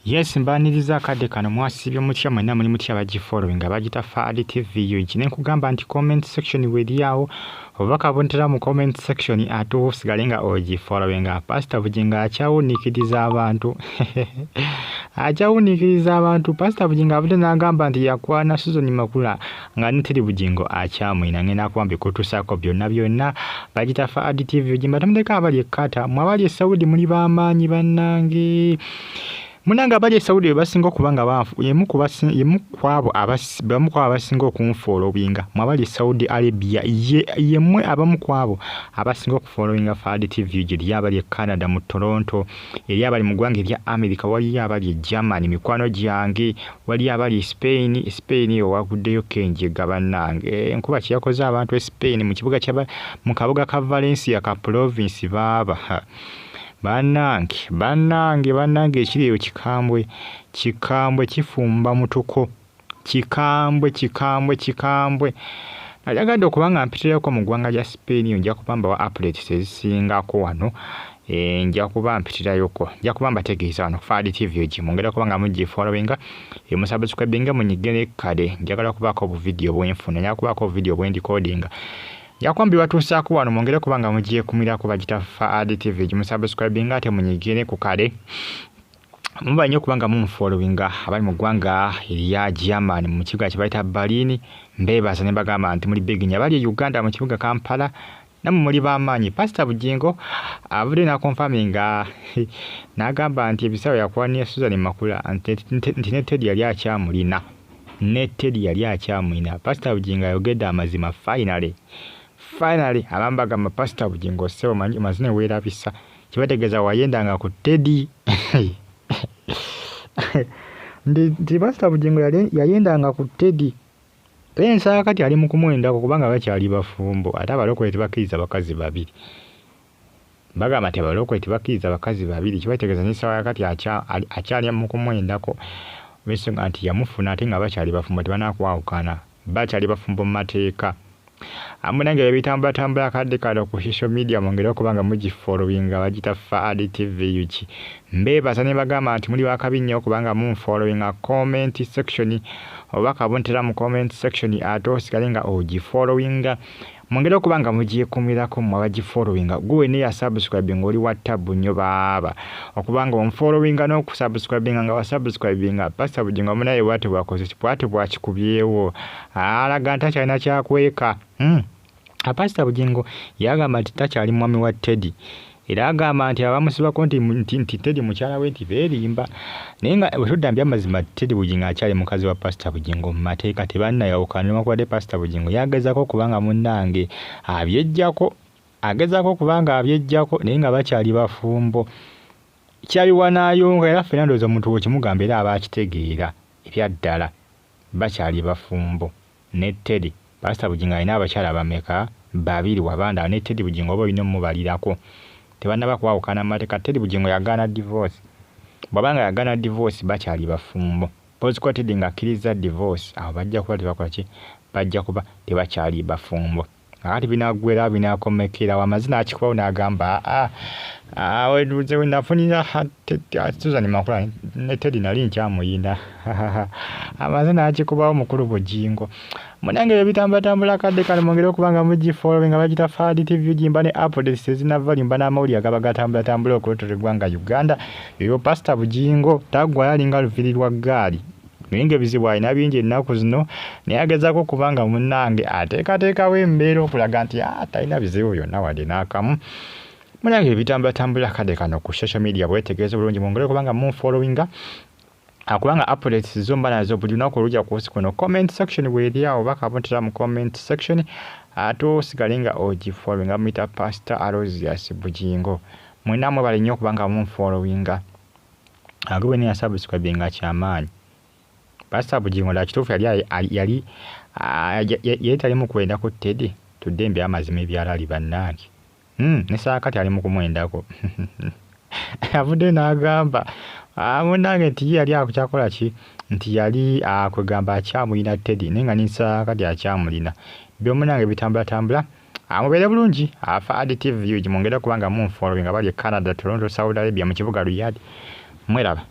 Yes, mbaniriza akadde kano mwasibye mutya mwenna muli mutya bagifollowing abagita Fadi TV yogine nkugamba nti comment section weriawo obaka bontera mu comment section ate osigale nga ogifollowing. Pastor Bugingo akyawunikiriza abantu akyawunikiriza abantu. Pastor Bugingo abudde n'agamba nti yakwana Susan Makula nga Neteri Bugingo akyamwina ngena kwambe kutusako byonna bagita Fadi TV yogine batamudeka abali ekkata mwabali Saudi muli bamaanyi bannange. Munanga abali Saudi basinga okubanga baafu yemu kwabo abasinga okunfollowinga mwabali Saudi Arabia yemwe abamu kwabo abasinga okufollowinga Fadi TV gye abali Canada mu Toronto eri abali mu ggwanga erya America wali abali Germany mikwano gyange wali abali Spain yo waguddeyo kenje gabannange enkuba kyakoze abantu Spain mu kibuga kya mu kabuga ka Valencia ka province baba Bannange ekiriyo kikambwe kifumba mutuko kikambwe nayagadde okubanga mpitirako mu ggwanga lya Spain nja kubamba wa updates ezisingako wano nja kuba mpitirayoko nja kuba mbategeeza wano Fadi TV gimongera kubanga mujje followinga musubscribinga munyigere kale njagala kubaako video bwenfuna njagala kubaako video bwendicodinga yakwambi batuusaako wano mwongere kubanga mugiye kumirako bagita Fadi TV gimusubscribinga ate munyigire ku kale muba nnyo kubanga mumufollowinga abali mu ggwanga erya Germany mu kibuga kye bayita Berlin mbeebaza ne bagamba nti muli beginya bali Uganda mu kibuga Kampala namwe muli bamaanyi. Pastor Bugingo avudde n'akonfaminga n'agamba nti ebisawo yakwaniye Susan Makula nti Neteri yali akyamwina. Pastor Bugingo ayogedde amazima finally abambagamba Pastor Bugingo sebo mazine weerabisa kibategeeza wayendanga ku Teddy ndi Pastor Bugingo yayendanga ku Teddy ensa kati ali mu kumwendako kubanga bakyali bafumbo ate abalokole tebakkiriza bakazi babiri bagamba tebalokole tebakkiriza bakazi babiri kibategeeza n'ensawa kati akyali mu kumwendako besenga nti yamufuna ate nga bakyali bafumbo tebanakwawukana bakyali bafumbo mu mateeka. Amunange ebitambula kadde kalo ku social media mwongere okubanga mugifollowinga bagita Fadi TV yuki mbeebaza ne bagamba nti muli bakabinnya okubanga munfollowinga comment section obaka bontera mu comment section ate osigale nga ogifollowinga mwongere okubanga mugiye kumirako mwabagifollowinga guwe ne ya subscribing oli wa tab nnyo baaba okubanga onfollowinga n'okusubscribinga nga wasubscribinga Pastor Bugingo munaye bwate bwakoze bwate bwakikubyewo alaga ntakyalina kyakweka. Pastor Bugingo yagamba nti takyali mwami wa Teddy era agamba nti abamusibako nti Teddy mukyala we nti beerimba naye nga bwetudambya amazima Teddy Bugingo akyali mukazi wa Pastor Bugingo mu mateeka tebannayawukana newankubadde Pastor Bugingo yagezako kubanga munnange abyejjako naye nga bakyali bafumbo kyaliwa naayonga era Fernando's omuntu wekimugamba era aba akitegeera ebyaddala bakyali bafumbo ne Teddy. Pastor Bugingo alina abakyala bameka babiri wabanda ne Teddy Bugingo oba olina mubalirako tebannaba kwawukana mateeka. Teddy Bugingo yagaana divorce bwabanga yagaana divorce bakyali bafumbo poziko Teddy nga akkiriza divorce awo bajja kuba tebakola ki bajja kuba tebakyali bafumbo ati binagwera binakomekera wamazina akikubawo n'agamba weduze wenafunira Susan Makula ne Teddy nali nkyamuyina amazina akikubawo mukulu Bugingo munange ebitambula kadde kale mwongere okubanga mugifollowinga bagita Fadi TV gimba ne updates ezinava limba n'amawulire agaba gatambula okulotera eggwanga Uganda eyo Pastor Bugingo taggwayo alinga luvirirwa ggaali ninge bizibu alina bingi ennaku zino naye agezaako kubanga munnange ateekateekawo embeera okulaga nti talina bizibu byonna wadde n'akamu. Munange ebitambula kadde kano ku social media bwetegeeza bulungi mwongere okubanga munfollowinga akubanga updates zomba nazo buli lunaku olujja ku kuno comment section weriawo bakabontera mu comment section ate osigale nga ogifollowinga muyita Pastor Aloysius Bugingo mwenamwe bali nnyo okubanga munfollowinga agwe ne subscribinga kyamaanyi. Pastor Bugingo la kituufu yali tali mu kwendako Teddy tuddembe amazima ebyalali bannange ne saakati ali mu kumwendako avudde n'agamba munnange nti yali akukyakola ki nti yali akwegamba akyamulina Teddy naye nga ninsaakati akyamulina byomunange bitambula mubeere bulungi Fadi TV mwongere kubanga munfollowinga bali Canada Toronto Saudi Arabia mu kibuga Riyadh mweraba.